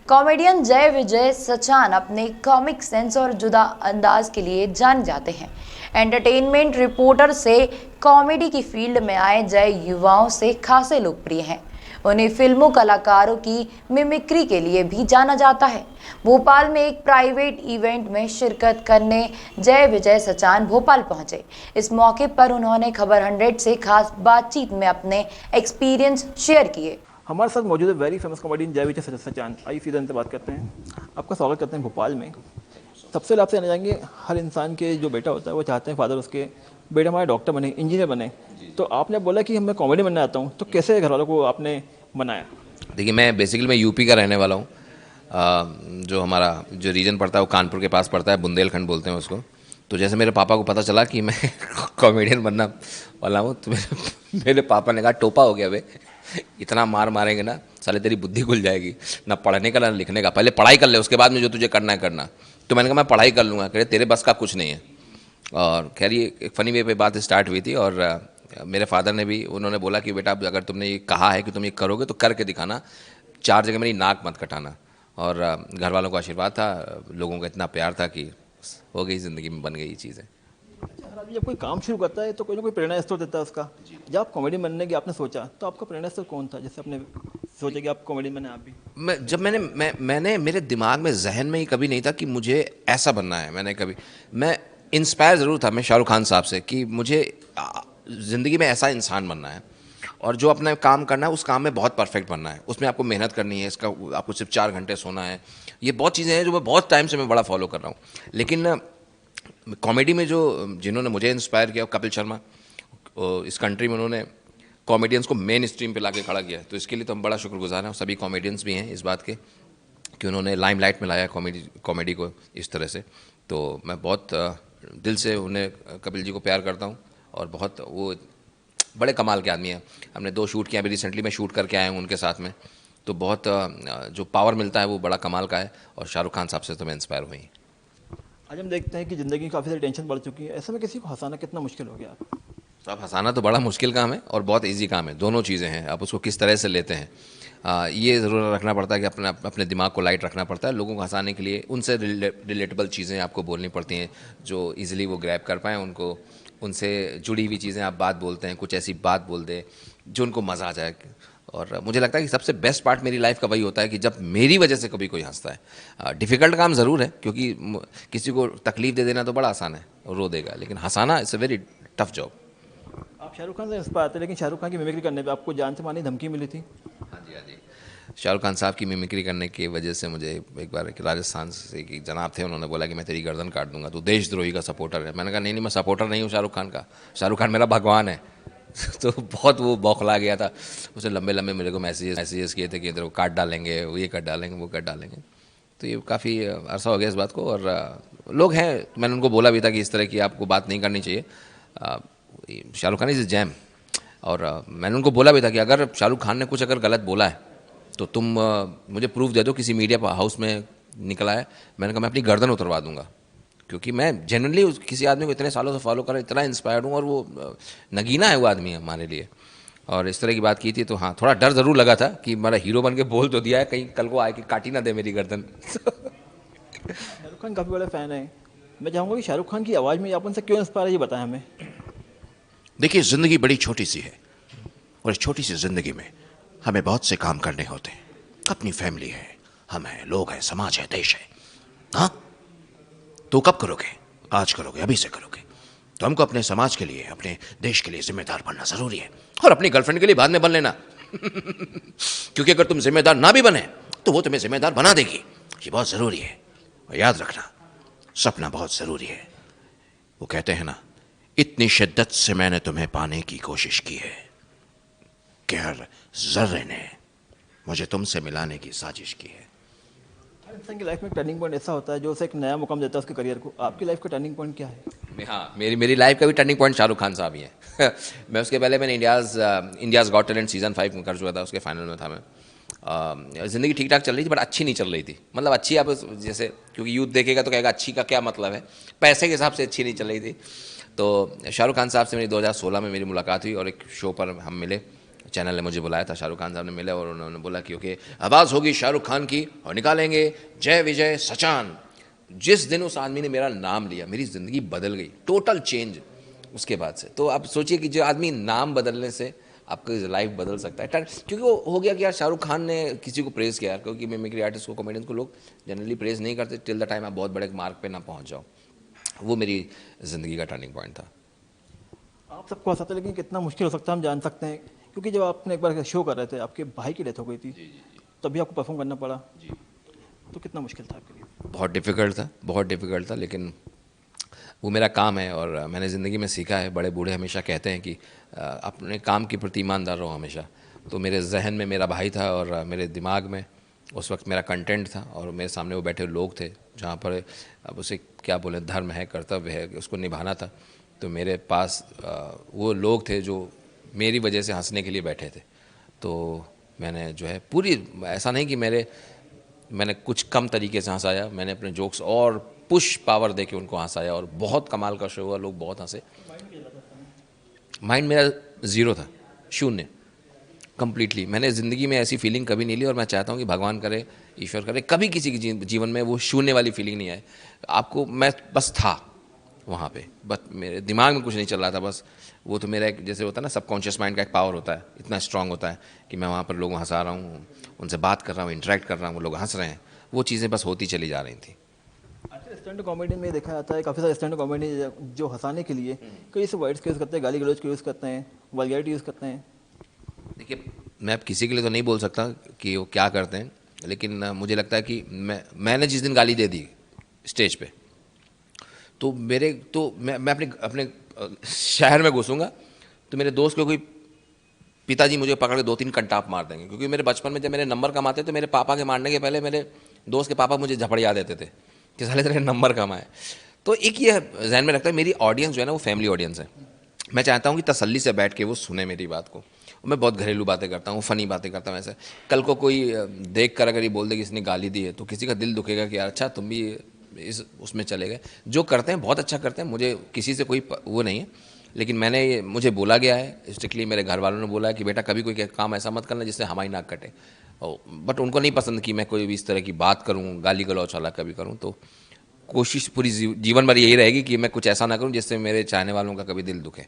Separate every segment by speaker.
Speaker 1: Comedian जय विजय सचान अपने comic sense और जुदा अंदाज के लिए जाने जाते हैं। एंटरटेनमेंट रिपोर्टर से कॉमेडी की फील्ड में आए जय युवाओं से खासे लोकप्रिय हैं। उन्हें फिल्मों कलाकारों की मिमिक्री के लिए भी जाना जाता है। भोपाल में एक प्राइवेट इवेंट में शिरकत करने जय विजय सचान भोपाल पहुंचे। इस मौके पर उन्होंने खबर 100 से खास बातचीत में अपने एक्सपीरियंस शेयर किए।
Speaker 2: हमारे साथ मौजूद है वेरी फेमस कॉमेडियन जय विजय सचान। आइए सीधे इनसे बात करते हैं। आपका स्वागत करते हैं भोपाल में। सबसे पहले आपसे जाना चाहेंगे, हर इंसान के जो बेटा होता है वो चाहते हैं फादर उसके बेटा हमारे डॉक्टर बने, इंजीनियर बने। तो आपने बोला कि मैं कॉमेडी बनना चाहता हूँ, तो कैसे घर वालों को आपने बनाया?
Speaker 3: देखिए, मैं यूपी का रहने वाला हूँ। जो हमारा जो रीजन पड़ता है वो कानपुर के पास पड़ता है, बुंदेलखंड बोलते हैं उसको। तो जैसे मेरे पापा को पता चला कि मैं कॉमेडियन बनना वाला हूँ, तो मेरे पापा ने कहा टोपा हो गया बे, इतना मार मारेंगे ना साले तेरी बुद्धि खुल जाएगी, ना पढ़ने का ना लिखने का, पहले पढ़ाई कर ले उसके बाद में जो तुझे करना है करना। तो मैंने कहा मैं पढ़ाई कर लूँगा। कह रहे तेरे बस का कुछ नहीं है। और खैर ये एक फ़नी वे पे बात स्टार्ट हुई थी। और मेरे फादर ने भी, उन्होंने बोला कि बेटा अगर तुमने ये कहा है कि तुम ये करोगे तो करके दिखाना, 4 जगह मेरी नाक मत कटाना। और घर वालों का आशीर्वाद था, लोगों का इतना प्यार था कि हो गई, ज़िंदगी में बन गई ये चीज़ें।
Speaker 2: जब कोई काम शुरू करता है तो कोई ना कोई प्रेरणा स्रोत देता है उसका। जब आप कॉमेडी बनने की आपने सोचा, तो आपका प्रेरणा स्रोत कौन था, जैसे आपने सोचा कि आप कॉमेडी बने? आप भी
Speaker 3: मैंने मेरे दिमाग में, जहन में ही कभी नहीं था कि मुझे ऐसा बनना है। मैं इंस्पायर ज़रूर था मैं शाहरुख खान साहब से कि मुझे ज़िंदगी में ऐसा इंसान बनना है और जो अपना काम करना है उस काम में बहुत परफेक्ट बनना है। उसमें आपको मेहनत करनी है, इसका आपको सिर्फ 4 घंटे सोना है। ये बहुत चीज़ें हैं जो मैं बहुत टाइम से मैं बड़ा फॉलो कर रहा हूँ। लेकिन कॉमेडी में जो जिन्होंने मुझे इंस्पायर किया, कपिल शर्मा, इस कंट्री में उन्होंने कॉमेडियंस को मेन स्ट्रीम पे लाके खड़ा किया। तो इसके लिए तो हम बड़ा शुक्रगुजार हैं। सभी कॉमेडियंस भी हैं इस बात के कि उन्होंने लाइमलाइट में लाया कॉमेडी को इस तरह से। तो मैं बहुत दिल से उन्हें, कपिल जी को प्यार करता हूँ। और बहुत वो बड़े कमाल के आदमी हैं। हमने 2 शूट किए, अभी रिसेंटली मैं शूट करके आया हूँ उनके साथ में। तो बहुत जो पावर मिलता है वो बड़ा कमाल का है। और शाहरुख खान साहब से तो मैं इंस्पायर हुई।
Speaker 2: आज हम देखते हैं कि ज़िंदगी में काफ़ी सारी टेंशन बढ़ चुकी है, ऐसे में किसी को हंसाना कितना मुश्किल हो गया?
Speaker 3: साहब, हंसाना तो बड़ा मुश्किल काम है और बहुत इजी काम है। दोनों चीज़ें हैं, आप उसको किस तरह से लेते हैं। ये ज़रूर रखना पड़ता है कि अपने दिमाग को लाइट रखना पड़ता है। लोगों को हंसाने के लिए उनसे रिलेटेबल चीज़ें आपको बोलनी पड़ती हैं जो ईज़िली वो ग्रैब कर पाएँ। उनको उनसे जुड़ी हुई चीज़ें आप बात बोलते हैं, कुछ ऐसी बात बोल दें जो उनको मज़ा आ जाए। और मुझे लगता है कि सबसे बेस्ट पार्ट मेरी लाइफ का वही होता है कि जब मेरी वजह से कभी कोई हंसता है। डिफ़िकल्ट काम ज़रूर है, क्योंकि किसी को तकलीफ़ दे देना तो बड़ा आसान है, रो देगा, लेकिन हंसाना it's a very tough job.
Speaker 2: आप शाहरुख खान से इंस्पायर थे, लेकिन शाहरुख खान की मिमिक्री करने पे आपको जान से मारने की धमकी मिली थी।
Speaker 3: हाँ जी, हाँ जी। शाहरुख खान साहब की मिमिक्री करने की वजह से मुझे एक बार एक राजस्थान से एक जनाब थे, उन्होंने बोला कि मैं तेरी गर्दन काट दूंगा, तो देशद्रोही का सपोर्टर है। मैंने कहा नहीं, मैं सपोर्टर नहीं हूँ शाहरुख खान का, शाहरुख खान मेरा भगवान है। तो बहुत वो बौखला गया था। उसने लंबे लंबे मेरे को मैसेजेस किए थे कि इधर वो काट डालेंगे, वो ये काट डालेंगे, वो काट डालेंगे। तो ये काफ़ी अरसा हो गया इस बात को। और लोग हैं, मैंने उनको बोला भी था कि इस तरह की आपको बात नहीं करनी चाहिए। Shahrukh Khan is jam. और मैंने उनको बोला भी था कि अगर शाहरुख खान ने कुछ अगर गलत बोला है तो तुम मुझे प्रूफ दे दो, किसी मीडिया हाउस में निकला है। मैंने कहा मैं अपनी गर्दन उतरवा दूंगा, क्योंकि मैं जनरली किसी आदमी को इतने सालों से फॉलो कर इतना इंस्पायर्ड हूँ और वो नगीना है वो आदमी हमारे लिए। और इस तरह की बात की थी तो हाँ, थोड़ा डर ज़रूर लगा था कि मेरा हीरो बन के बोल तो दिया है, कहीं कल को आए कि काटी ना दे मेरी गर्दन।
Speaker 2: शाहरुख खान काफ़ी बड़े फ़ैन है। मैं चाहूँगा कि शाहरुख खान की आवाज़ में आप उनसे क्यों इंस्पायर है, ये बताएं हमें।
Speaker 4: देखिए, ज़िंदगी बड़ी छोटी सी है और इस छोटी सी ज़िंदगी में हमें बहुत से काम करने होते हैं। अपनी फैमिली है, हम हैं, लोग हैं, समाज है, देश है। हाँ, तो कब करोगे? आज करोगे, अभी से करोगे। तो हमको अपने समाज के लिए, अपने देश के लिए जिम्मेदार बनना ज़रूरी है। और अपनी गर्लफ्रेंड के लिए बाद में बन लेना। क्योंकि अगर तुम जिम्मेदार ना भी बने तो वो तुम्हें जिम्मेदार बना देगी। ये बहुत ज़रूरी है। और याद रखना, सपना बहुत ज़रूरी है। वो कहते हैं ना, इतनी शिद्दत से मैंने तुम्हें पाने की कोशिश की है कि हर जर्रे ने मुझे तुमसे मिलाने की साजिश की है।
Speaker 2: हर इंसान की लाइफ में एक टर्निंग पॉइंट ऐसा होता है जो उसे एक नया मुकाम देता है उसके करियर को। आपकी लाइफ का टर्निंग पॉइंट क्या है?
Speaker 3: हाँ, मेरी लाइफ का भी टर्निंग पॉइंट शाहरुख खान साहब ही है। मैं उसके पहले मैंने इंडियाज़ गॉट टैलेंट सीज़न 5 में कर चुका था, उसके फाइनल में था मैं। ज़िंदगी ठीक ठाक चल रही थी, बट अच्छी नहीं चल रही थी। मतलब अच्छी, आप जैसे, क्योंकि यूथ देखेगा तो कहेगा अच्छी का क्या मतलब है, पैसे के हिसाब से अच्छी नहीं चल रही थी। तो शाहरुख खान साहब से मेरी 2016 में मेरी मुलाकात हुई और एक शो पर हम मिले चैनल ने मुझे बुलाया था, शाहरुख खान साहब ने मिले और उन्होंने बोला कि ओके आवाज़ होगी शाहरुख खान की और निकालेंगे जय विजय सचान। जिस दिन उस आदमी ने मेरा नाम लिया मेरी ज़िंदगी बदल गई, टोटल चेंज उसके बाद से। तो आप सोचिए कि जो आदमी नाम बदलने से आपकी लाइफ बदल सकता है, क्योंकि वो हो गया कि यार शाहरुख खान ने किसी को प्रेज़ किया, क्योंकि मिमिक्री आर्टिस्ट को, कॉमेडियन को लोग जनरली प्रेज़ नहीं करते टिल द टाइम आप बहुत बड़े मार्क पे ना पहुंच जाओ। वो मेरी ज़िंदगी का टर्निंग पॉइंट था।
Speaker 2: आप सबको हंसाते, लेकिन कितना मुश्किल हो सकता है हम जान सकते हैं, क्योंकि जब आपने एक बार शो कर रहे थे आपके भाई की डेथ हो गई थी, तभी आपको परफॉर्म करना पड़ा, तो कितना मुश्किल था आपके लिए?
Speaker 3: बहुत डिफ़िकल्ट था, लेकिन वो मेरा काम है और मैंने ज़िंदगी में सीखा है। बड़े बूढ़े हमेशा कहते हैं कि अपने काम के प्रति ईमानदार रहो हमेशा। तो मेरे जहन में मेरा भाई था और मेरे दिमाग में उस वक्त मेरा कंटेंट था और मेरे सामने वो बैठे लोग थे जहाँ पर अब उसे क्या बोलें, धर्म है, कर्तव्य है, उसको निभाना था। तो मेरे पास वो लोग थे जो मेरी वजह से हंसने के लिए बैठे थे। तो मैंने जो है पूरी, ऐसा नहीं कि मैंने कुछ कम तरीके से हंसाया, मैंने अपने जोक्स और पुश पावर दे के उनको हंसाया और बहुत कमाल का शो हुआ, लोग बहुत हंसे। माइंड मेरा ज़ीरो था, शून्य, कम्प्लीटली। मैंने ज़िंदगी में ऐसी फीलिंग कभी नहीं ली और मैं चाहता हूँ कि भगवान करे, ईश्वर करे, कभी किसी के जीवन में वो शून्य वाली फीलिंग नहीं आए। आपको, मैं बस था वहाँ पे, बस मेरे दिमाग में कुछ नहीं चल रहा था। बस वो तो मेरा एक, जैसे होता है ना, सबकॉन्शियस माइंड का एक पावर होता है, इतना स्ट्रांग होता है कि मैं वहाँ पर लोगों को हंसा रहा हूँ, उनसे बात कर रहा हूँ, इंटरेक्ट कर रहा हूँ, वो लोग हंस रहे हैं, वो चीज़ें बस होती चली जा रही थी।
Speaker 2: अच्छा, स्टैंड कॉमेडी में देखा जाता है काफ़ी सारे स्टैंड कॉमेडी जो हंसाने के लिए कई से वर्ड्स का यूज़ करते हैं, गाली गलौज का यूज़ करते हैं, वल्गैरिटी यूज़ करते हैं।
Speaker 3: देखिए, मैं अब किसी के लिए तो नहीं बोल सकता कि वो क्या करते हैं, लेकिन मुझे लगता है कि मैंने जिस दिन गाली दे दी स्टेज पे, तो मैं अपने शहर में घुसूँगा तो मेरे दोस्त को कोई पिताजी मुझे पकड़ के 2-3 कंटाप मार देंगे, क्योंकि मेरे बचपन में जब मेरे नंबर कम आते तो मेरे पापा के मारने के पहले मेरे दोस्त के पापा मुझे झपड़िया देते थे कि साले तेरे नंबर कम आए। तो एक ये जहन में रखता है, मेरी ऑडियंस जो है ना वो फैमिली ऑडियंस है। मैं चाहता हूँ कि तसल्ली से बैठ के वो सुने मेरी बात को। मैं बहुत घरेलू बातें करता हूँ, फ़नी बातें करता हूँ। ऐसे कल को कोई देख कर अगर ये बोल दे कि इसने गाली दी है तो किसी का दिल दुखेगा कि यार अच्छा तुम भी इस उसमें चले गए। जो करते हैं बहुत अच्छा करते हैं, मुझे किसी से कोई वो नहीं है, लेकिन मुझे बोला गया है स्ट्रिक्टली, मेरे घर वालों ने बोला है कि बेटा कभी कोई काम ऐसा मत करना जिससे हमारी नाक कटे। बट उनको नहीं पसंद कि मैं कोई भी इस तरह की बात करूँ, गाली गलौच वाला कभी करूँ। तो कोशिश पूरी जीवन भर यही रहेगी कि मैं कुछ ऐसा ना करूँ जिससे मेरे चाहने वालों का कभी दिल दुखे।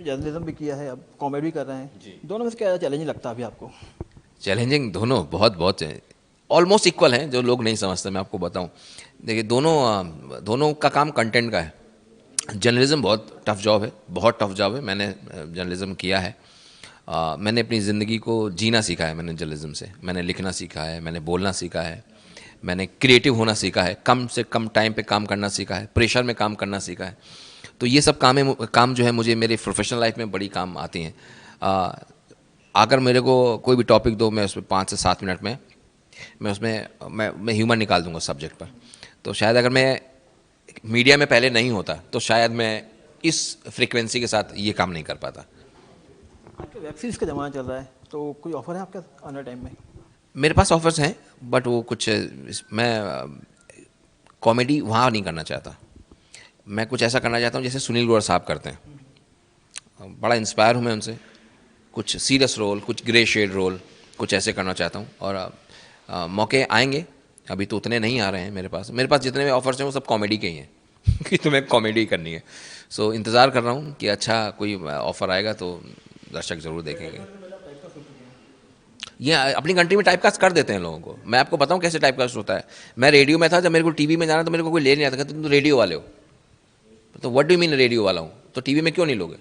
Speaker 2: जर्नलिज्म भी किया है, अब कॉमेडी भी कर रहे हैं, दोनों में से क्या चैलेंजिंग लगता है अभी आपको?
Speaker 3: चैलेंजिंग दोनों बहुत ऑलमोस्ट इक्वल हैं, जो लोग नहीं समझते। मैं आपको बताऊं, देखिए दोनों का काम कंटेंट का है। जर्नलिज्म बहुत टफ जॉब है, मैंने जर्नलिज्म किया है। मैंने अपनी ज़िंदगी को जीना सीखा है, मैंने जर्नलिज्म से। मैंने लिखना सीखा है, मैंने बोलना सीखा है, मैंने क्रिएटिव होना सीखा है, कम से कम टाइम पे काम करना सीखा है, प्रेशर में काम करना सीखा है। तो ये सब काम जो है मुझे मेरी प्रोफेशनल लाइफ में बड़ी काम आती हैं। अगर मेरे को कोई भी टॉपिक दो, मैं उसमें 5 से 7 मिनट में मैं उसमें मैं ह्यूमर निकाल दूंगा सब्जेक्ट पर। तो शायद अगर मैं मीडिया में पहले नहीं होता तो शायद मैं इस फ्रीक्वेंसी के साथ ये काम नहीं कर पाता।
Speaker 2: आपके वेब सीरीज़ का ज़माना चल रहा है, तो कोई ऑफर है आपका आने टाइम में?
Speaker 3: मेरे पास ऑफर्स हैं, बट वो कुछ, मैं कॉमेडी वहाँ नहीं करना चाहता। मैं कुछ ऐसा करना चाहता हूँ जैसे सुनील ग्रोवर साहब करते हैं। बड़ा इंस्पायर हूँ मैं उनसे। कुछ सीरियस रोल, कुछ ग्रे शेड रोल, कुछ ऐसे करना चाहता हूँ। और मौके आएंगे, अभी तो उतने नहीं आ रहे हैं मेरे पास जितने भी ऑफर्स हैं वो सब कॉमेडी के ही हैं कि तुम्हें कॉमेडी करनी है। सो इंतज़ार कर रहा हूँ कि अच्छा कोई ऑफ़र आएगा तो दर्शक ज़रूर देखेंगे। ये अपनी कंट्री में टाइपकास्ट कर देते हैं लोगों को। मैं आपको बताऊँ कैसे टाइपकास्ट होता है। मैं रेडियो में था, जब मेरे को टीवी में जाना तो मेरे को कोई ले नहीं आता, कहते तुम तो रेडियो वाले हो। तो व्हाट डू मीन रेडियो वाला हूँ, तो टीवी में क्यों नहीं लोगे?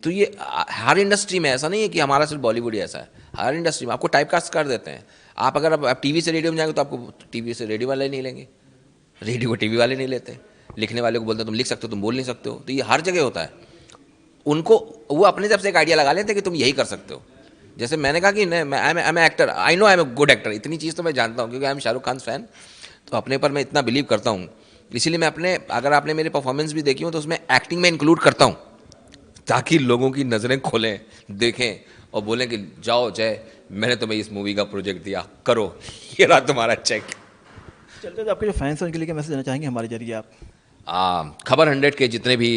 Speaker 3: तो ये हर इंडस्ट्री में ऐसा नहीं है कि हमारा सिर्फ बॉलीवुड ही ऐसा है। हर इंडस्ट्री में आपको टाइपकास्ट कर देते हैं। आप अगर अब टीवी से रेडियो में जाएंगे तो आपको टीवी से रेडियो वाले नहीं लेंगे, रेडियो को टीवी वाले नहीं लेते। लिखने वाले को बोलते हैं तुम लिख सकते हो, तुम बोल नहीं सकते हो। तो ये हर जगह होता है। उनको वो अपनी तरफ से एक आइडिया लगा लेते हैं कि तुम यही कर सकते हो। जैसे मैंने कहा कि I am actor, I know I am a good actor. इतनी चीज़ तो मैं जानता हूँ क्योंकि I am Shahrukh Khan fan. तो अपने पर मैं इतना बिलीव करता हूँ, इसीलिए मैं अगर आपने मेरे परफॉर्मेंस भी देखी हो तो उसमें एक्टिंग में इंक्लूड करता हूँ, ताकि लोगों की नज़रें खोलें, देखें और बोलें कि जाओ जय, मैंने तुम्हें इस मूवी का प्रोजेक्ट दिया, करो, ये रहा तुम्हारा चेक।
Speaker 2: चलते तो आपके जो फैंस हैं उनके लिए क्या मैसेज देना चाहेंगे हमारे जरिए आप?
Speaker 3: खबर 100 के जितने भी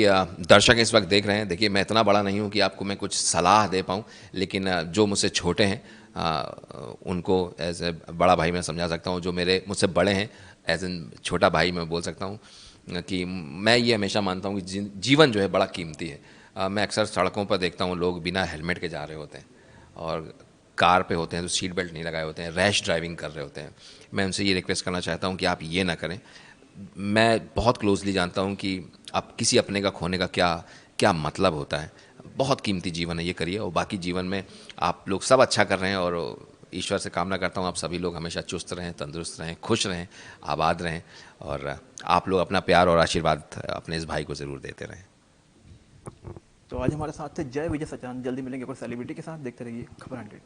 Speaker 3: दर्शक इस वक्त देख रहे हैं, देखिए मैं इतना बड़ा नहीं हूं कि आपको मैं कुछ सलाह दे पाऊं, लेकिन जो मुझसे छोटे हैं उनको एज ए बड़ा भाई मैं समझा सकता हूं, जो मेरे मुझसे बड़े हैं एज एन छोटा भाई मैं बोल सकता हूं कि मैं ये हमेशा मानता हूं कि जीवन जो है बड़ा कीमती है। मैं अक्सर सड़कों पर देखता हूं लोग बिना हेलमेट के जा रहे होते हैं और कार पे होते हैं तो सीट बेल्ट नहीं लगाए होते हैं, रैश ड्राइविंग कर रहे होते हैं। मैं उनसे ये रिक्वेस्ट करना चाहता हूं कि आप ये ना करें। मैं बहुत क्लोजली जानता हूं कि आप किसी अपने का खोने का क्या क्या मतलब होता है। बहुत कीमती जीवन है, ये करिए और बाकी जीवन में आप लोग सब अच्छा कर रहे हैं और ईश्वर से कामना करता हूं आप सभी लोग हमेशा चुस्त रहें, तंदुरुस्त रहें, खुश रहें, आबाद रहें और आप लोग अपना प्यार और आशीर्वाद अपने इस भाई को ज़रूर देते रहें।
Speaker 2: तो आज हमारे साथ थे जय विजय सचान। जल्दी मिलेंगे कोई सेलिब्रिटी के साथ। देखते रहिए खबर 100।